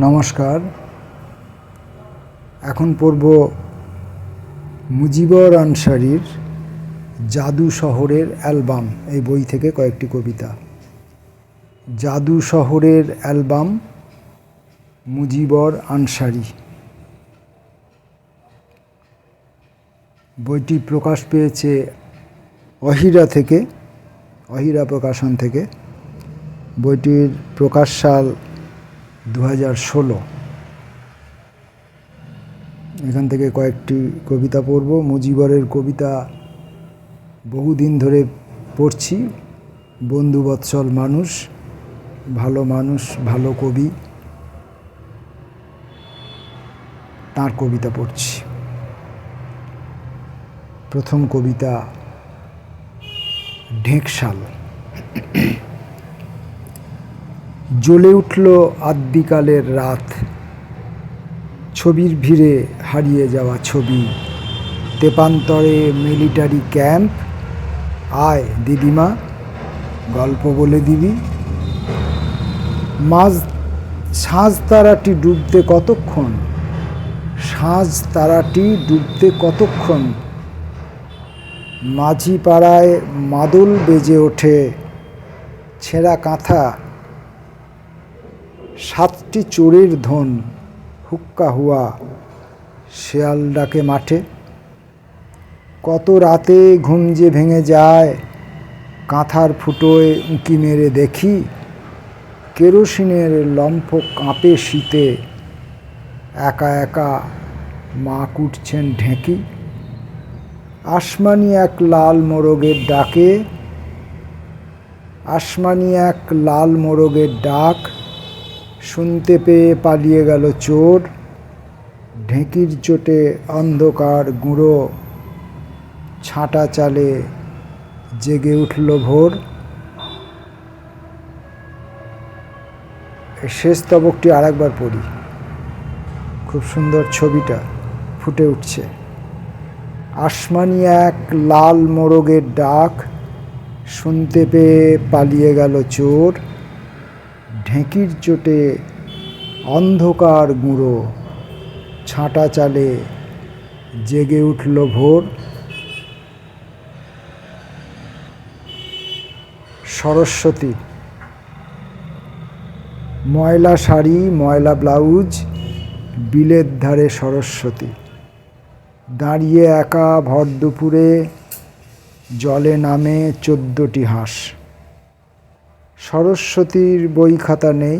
নমস্কার। এখন পড়ব মুজিবর আনসারীর জাদু শহরের অ্যালবাম এই বই থেকে কয়েকটি কবিতা। জাদু শহরের অ্যালবাম, মুজিবর আনসারী। বইটি প্রকাশ পেয়েছে অহিরা প্রকাশন থেকে। বইটির প্রকাশ সাল 2016। এখান থেকে কয়েকটি কবিতা পড়ব। মুজিবরের কবিতা বহুদিন ধরে পড়ছি। বন্ধুবৎসল মানুষ, ভালো কবি, তার কবিতা পড়ছি। প্রথম কবিতা, ঢেকশাল। জ্বলে উঠল আদ্যিকালের রাত, ছবির ভিড়ে হারিয়ে যাওয়া ছবি। তেপান্তরে মিলিটারি ক্যাম্প, আয় দিদিমা গল্প বলে দিবি। সাঁঝ তারাটি ডুবতে কতক্ষণ, মাঝি পাড়ায় মাদল বেজে ওঠে। ছেঁড়া কাঁথা, 7টি চোরের ধন, হুক্কা হুয়া শেয়াল ডাকে মাঠে। কত রাতে ঘুম যে ভেঙে যায়, কাঁথার ফুটোয় উঁকি মেরে দেখি। কেরোসিনের লম্ফ কাঁপে শীতে, একা একা মা কুটছেন ঢেঁকি। আসমানি এক লাল মোরগের ডাক, শুনতে পেয়ে পালিয়ে গেল চোর। ঢেঁকির চোটে অন্ধকার গুঁড়ো, ছাঁটা চালে জেগে উঠল ভোর। শেষ স্তবকটি আরেকবার পড়ি, খুব সুন্দর ছবিটা ফুটে উঠছে। আসমানি এক লাল মোরগের ডাক, শুনতে পেয়ে পালিয়ে গেল চোর। ঢেঁকির চোটে অন্ধকার গুঁড়ো, ছাঁটা চালে জেগে উঠল ভোর। সরস্বতী। ময়লা শাড়ি, ময়লা ব্লাউজ, বিলের ধারে সরস্বতী দাঁড়িয়ে একা ভর দুপুরে। জলে নামে 14টি হাঁস। সরস্বতীর বই খাতা নেই,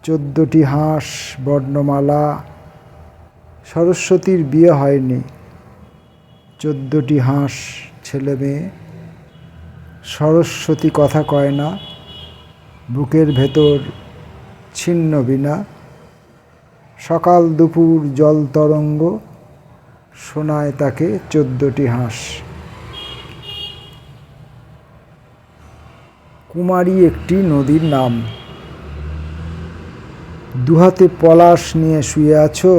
14টি হাঁস বর্ণমালা। সরস্বতীর বিয়ে হয়নি, 14টি হাঁস ছেলে মেয়ে। সরস্বতী কথা কয় না, বুকের ভেতর ছিন্ন বীণা। সকাল দুপুর জল তরঙ্গ, শোনায় তাকে 14টি হাঁস। কুমারী একটি নদীর নাম। দুহাতে পলাশ নিয়ে শুয়ে আছো,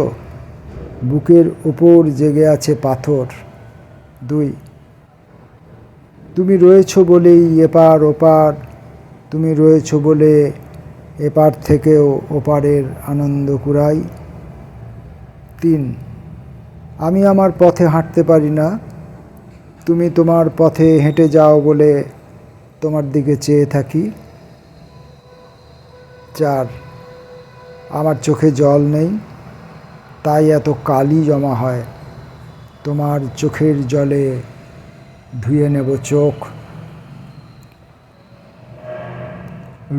বুকের ওপর জেগে আছে পাথর। 2, তুমি রয়েছ বলেই এপার ওপার, তুমি রয়েছ বলে এপার থেকেও ওপারের আনন্দ কুড়াই। 3, আমি আমার পথে হাঁটতে পারি না, তুমি তোমার পথে হেঁটে যাও বলে তোমার দিকে চেয়ে থাকি। 4, আমার চোখে জল নেই, তাই এত কালি জমা হয়, তোমার চোখের জলে ধুয়ে নেব চোখ।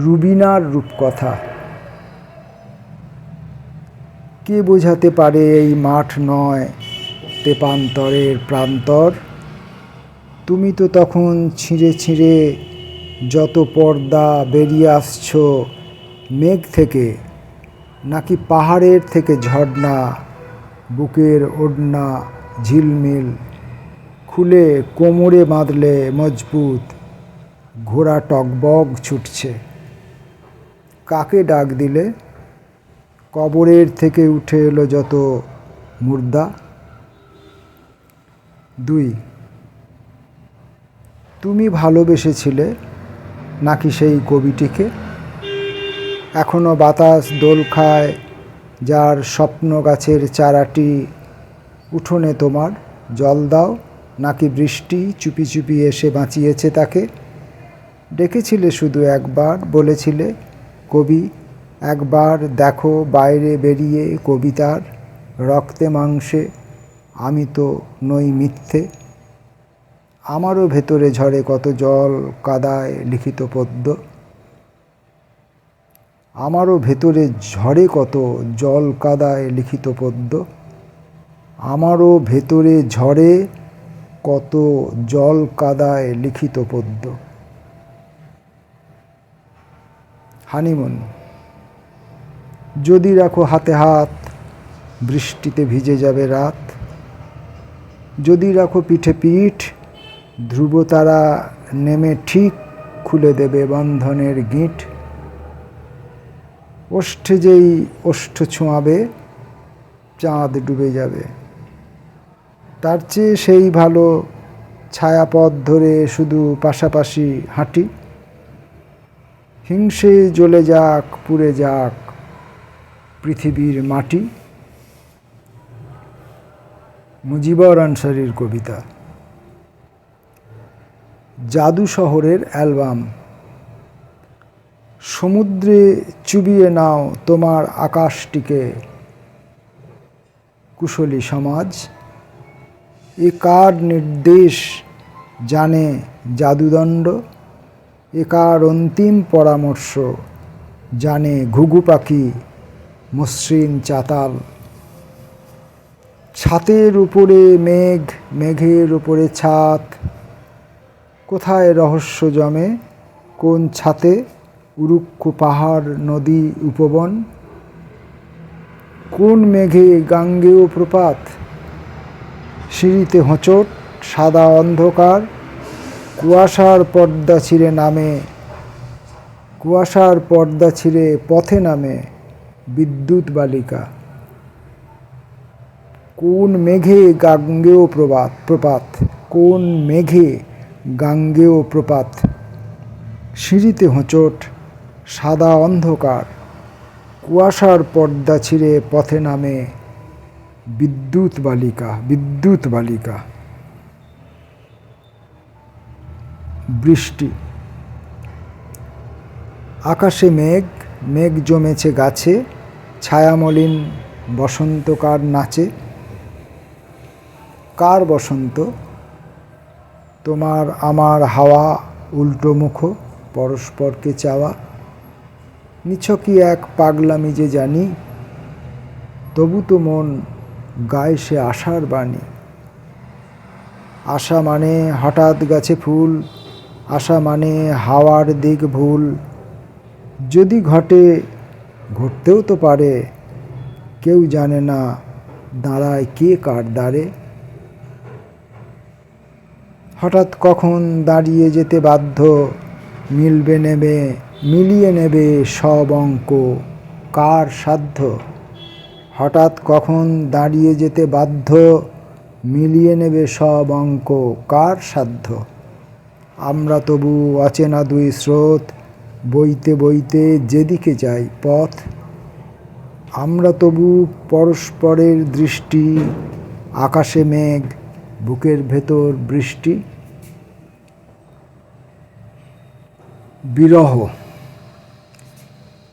রুবিনার রূপকথা। কে বোঝাতে পারে এই মাঠ নয় তেপান্তরের প্রান্তর। তুমি তো তখন ছিঁড়ে ছিঁড়ে যত পর্দা বেরিয়ে আসছো মেঘ থেকে, নাকি পাহাড়ের থেকে ঝর্ণা। বুকের ওড়না ঝিলমিল খুলে কোমরে বাঁধলে মজবুত, ঘোড়া টগবগ ছুটছে। কাকে ডাক দিলে, কবরের থেকে উঠে এলো যত মুর্দা। 2, তুমি ভালোবেসেছিলে নাকি সেই কবিটিকে? এখনো বাতাস দোল খায়, যার স্বপ্ন গাছের চারাটি উঠোনে তোমার জল দাও, নাকি বৃষ্টি চুপি চুপি এসে বাঁচিয়েছে তাকে? ডেকেছিলে শুধু একবার, বলেছিলে কবি একবার দেখো বাইরে বেরিয়ে কবিতার রক্তে মাংসে, আমি তো নই মিথ্যে। আমারও ভেতরে ঝরে কত জল কাদায় লিখিত পদ্য, আমারও ভেতরে ঝরে কত জল কাদায় লিখিত পদ্য, আমারও ভেতরে ঝরে কত জল কাদায় লিখিত পদ্য। হানিমুন। যদি রাখো হাতে হাত, বৃষ্টিতে ভিজে যাবে রাত। যদি রাখো পিঠে পিঠ, ধ্রুবতারা নেমে ঠিক খুলে দেবে বন্ধনের গিঁট। ওষ্ঠে যেই ওষ্ঠ ছোঁয়াবে, চাঁদ ডুবে যাবে। তার চেয়ে সেই ভালো ছায়াপথ ধরে শুধু পাশাপাশি হাঁটি। হিংসে জ্বলে যাক, পুড়ে যাক পৃথিবীর মাটি। মুজিবর আনসারীর কবিতা। জাদু শহরের অ্যালবাম। সমুদ্রে চুবিয়ে নাও তোমার আকাশটিকে, কুশলী সমাজ। এ কার নির্দেশ জানে জাদুদণ্ড, এ কার অন্তিম পরামর্শ জানে ঘুঘু পাখি মসৃণ চাতাল। ছাতের উপরে মেঘ, মেঘের উপরে ছাত। কোথায় রহস্য জমে, কোন ছাতে উরুক্ষ পাহাড় নদী উপবন। কোন মেঘে গাঙ্গেয় প্রপাত, সিঁড়িতে হোঁচট সাদা অন্ধকার। কুয়াশার পর্দা ছিঁড়ে নামে, কুয়াশার পর্দা ছিঁড়ে পথে নামে বিদ্যুৎ বালিকা। কোন মেঘে গাঙ্গেয় প্রপাত, কোন মেঘে গাঙ্গেয় প্রপাত। সিঁড়িতে হোঁচট সাদা অন্ধকার, কুয়াশার পর্দা ছিঁড়ে পথে নামে বিদ্যুৎ বালিকা, বিদ্যুৎ বালিকা। বৃষ্টি। আকাশে মেঘ, মেঘ জমেছে গাছে, ছায়ামলিন বসন্তকার নাচে। কার বসন্ত? তোমার আমার হাওয়া উল্টো মুখ, পরস্পরকে চাওয়া। নিছকই এক পাগলামি যে জানি, তবু তো মন গায়ে সে আশার বাণী। আশা মানে হঠাৎ গাছে ফুল, আশা মানে হাওয়ার দিক ভুল। যদি ঘটে, ঘটতেও তো পারে, কেউ জানে না দাঁড়ায় কে কার দ্বারে। হঠাৎ কখন দাঁড়িয়ে যেতে বাধ্য, মিলবে নেবে, মিলিয়ে নেবে সব অঙ্ক, কার সাধ্য। হঠাৎ কখন দাঁড়িয়ে যেতে বাধ্য, মিলিয়ে নেবে সব অঙ্ক, কার সাধ্য। আমরা তবু অচেনা দুই স্রোত, বইতে বইতে যেদিকে যাই পথ। আমরা তবু পরস্পরের দৃষ্টি, আকাশে মেঘ, বুকের ভেতর বৃষ্টি। বিরহ।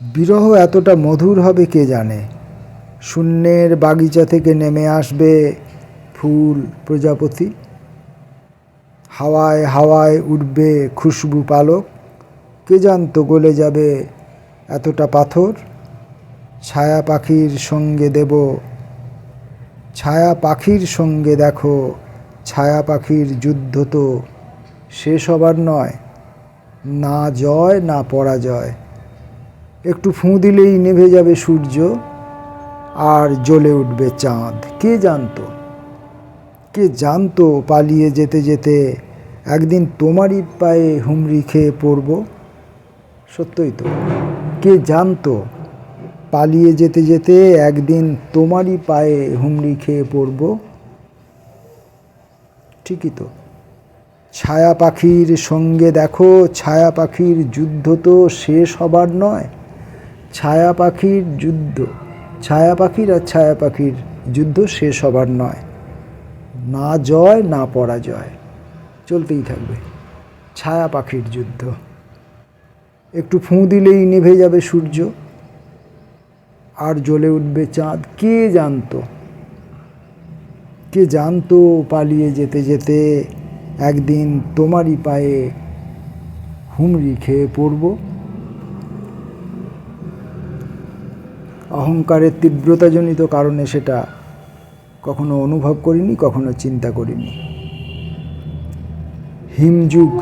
বিরহ এতটা মধুর হবে কে জানে। শূন্যের বাগিচা থেকে নেমে আসবে ফুল প্রজাপতি। হাওয়ায় হাওয়ায় উঠবে খুশবু পালক। কে জানতো গলে যাবে এতটা পাথর। ছায়া পাখির সঙ্গে দেব, ছায়া পাখির সঙ্গে দেখো, ছায়া পাখির যুদ্ধ তো শেষ হবার নয়। না জয় না পরাজয়। একটু ফুঁ দিলেই নেভে যাবে সূর্য, আর জ্বলে উঠবে চাঁদ। কে জানতো, কে জানতো পালিয়ে যেতে যেতে একদিন তোমারই পায়ে হুমড়ি খেয়ে পড়ব। সত্যই তো, কে জানতো পালিয়ে যেতে যেতে একদিন তোমারই পায়ে হুমড়ি খেয়ে পড়ব। ঠিকই তো। ছায়া পাখির সঙ্গে দেখো, ছায়া পাখির যুদ্ধ তো শেষ হবার নয়। ছায়া পাখির যুদ্ধ, ছায়া পাখির আর ছায়া পাখির যুদ্ধ শেষ হবার নয়, না জয় না পরাজয়, চলতেই থাকবে। ছায়া পাখির যুদ্ধ, একটু ফুঁ দিলেই নিভে যাবে সূর্য আর জ্বলে উঠবে চাঁদ। কে জানতো, কে জানতো পালিয়ে যেতে যেতে একদিন তোমারই পায়ে হুমড়ি খেয়ে পড়ব। অহংকারের তীব্রতাজনিত কারণে সেটা কখনো অনুভব করিনি, কখনো চিন্তা করিনি। হিমযুগ,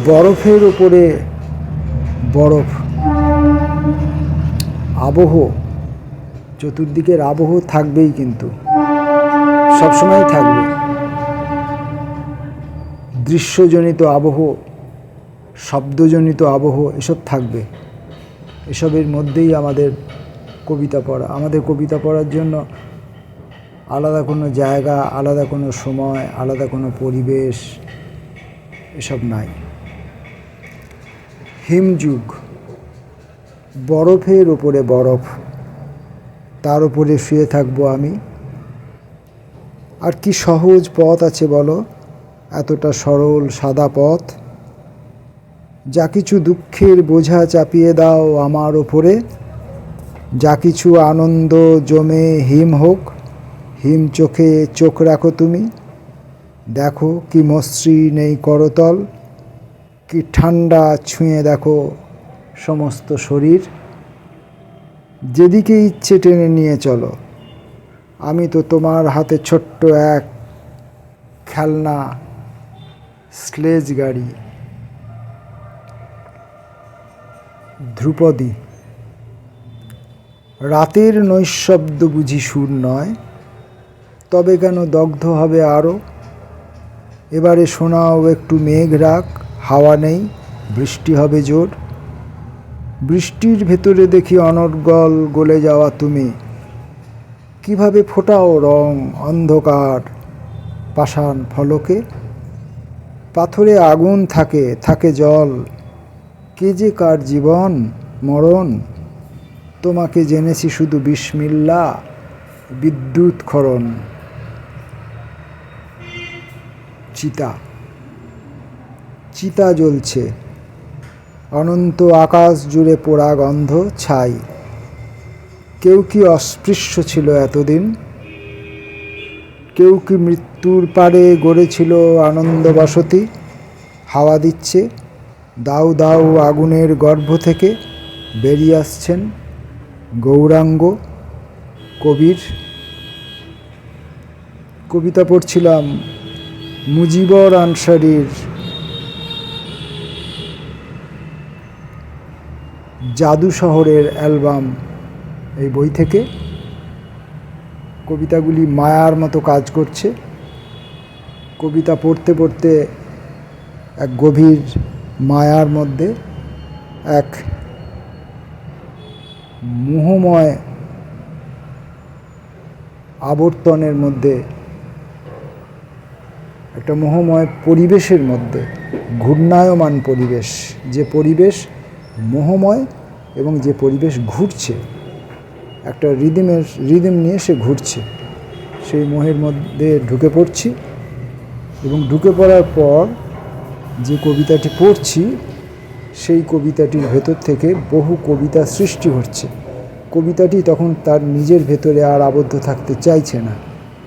বরফের ওপরে বরফ, আবহ, চতুর্দিকের আবহ থাকবেই, কিন্তু সবসময় থাকবে। দৃশ্যজনিত আবহ, শব্দজনিত আবহ, এসব থাকবে। এসবের মধ্যেই আমাদের কবিতা পড়া। আমাদের কবিতা পড়ার জন্য আলাদা কোনো জায়গা, আলাদা কোনো সময়, আলাদা কোনো পরিবেশ এসব নাই। হিমযুগ, বরফের ওপরে বরফ, তার উপরে শুয়ে থাকবো আমি। আর কি সহজ পথ আছে বলো, এতটা সরল সাদা পথ। যা কিছু দুঃখের বোঝা চাপিয়ে দাও আমার ওপরে, যা কিছু আনন্দ জমে হিম হোক, হিম চোখে চোখ রাখো তুমি। দেখো কি মসৃণ এই করতল, কি ঠান্ডা ছুঁয়ে দেখো সমস্ত শরীর। যেদিকে ইচ্ছে টেনে নিয়ে চলো, আমি তো তোমার হাতে ছোট্ট এক খেলনা স্লেজ গাড়ি। ধ্রুপদী, রাতের নৈশব্দ বুঝি সুর নয়, তবে কেন দগ্ধ হবে আরও। এবারে শোনাও একটু মেঘ রাগ, হাওয়া নেই, বৃষ্টি হবে জোর। বৃষ্টির ভেতরে দেখি অনর্গল গলে যাওয়া তুমি, কিভাবে ফোটাও রং অন্ধকার পাষাণ ফলকে। পাথরে আগুন থাকে, থাকে জল, কে যে কার জীবন মরণ। তোমাকে জেনেছি শুধু বিসমিল্লাহ, বিদ্যুৎ ক্ষরণ। চিতা, চিতা জ্বলছে, অনন্ত আকাশ জুড়ে পোড়া গন্ধ ছাই। কেউ কি অস্পৃশ্য ছিল এতদিন, কেউ কি মৃত্যুর পাড়ে গড়েছিল আনন্দ বসতি। হাওয়া দিচ্ছে, দাউ দাউ আগুনের গর্ভ থেকে বেরিয়ে আসছেন গৌরাঙ্গ কবির। কবিতা পড়ছিলাম মুজিবর আনসারীর জাদু শহরের অ্যালবাম, এই বই থেকে। কবিতাগুলি মায়ার মতো কাজ করছে। কবিতা পড়তে পড়তে এক গভীর মায়ার মধ্যে, এক মোহময় আবর্তনের মধ্যে, একটা মোহময় পরিবেশের মধ্যে, ঘূর্ণায়মান পরিবেশ, যে পরিবেশ মোহময় এবং যে পরিবেশ ঘুরছে, একটা রিদম নিয়ে সে ঘুরছে, সেই মোহের মধ্যে ঢুকে পড়ছি। এবং ঢুকে পড়ার পর যে কবিতাটি পড়ছি, সেই কবিতাটির ভেতর থেকে বহু কবিতা সৃষ্টি হচ্ছে। কবিতাটি তখন তার নিজের ভেতরে আর আবদ্ধ থাকতে চাইছে না,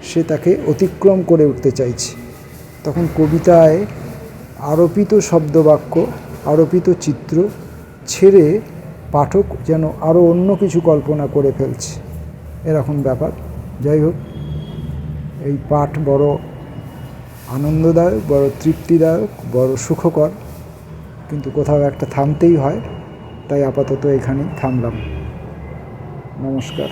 সে তাকে অতিক্রম করে উঠতে চাইছে। তখন কবিতায় আরোপিত শব্দবাক্য, আরোপিত চিত্র ছেড়ে পাঠক যেন আরও অন্য কিছু কল্পনা করে ফেলছে, এরকম ব্যাপার। যাই হোক, এই পাঠ বড় আনন্দদায়ক, বড় তৃপ্তিদায়ক, বড় সুখকর, কিন্তু কোথাও একটা থামতেই হয়, তাই আপাতত এখানেই থামলাম। নমস্কার।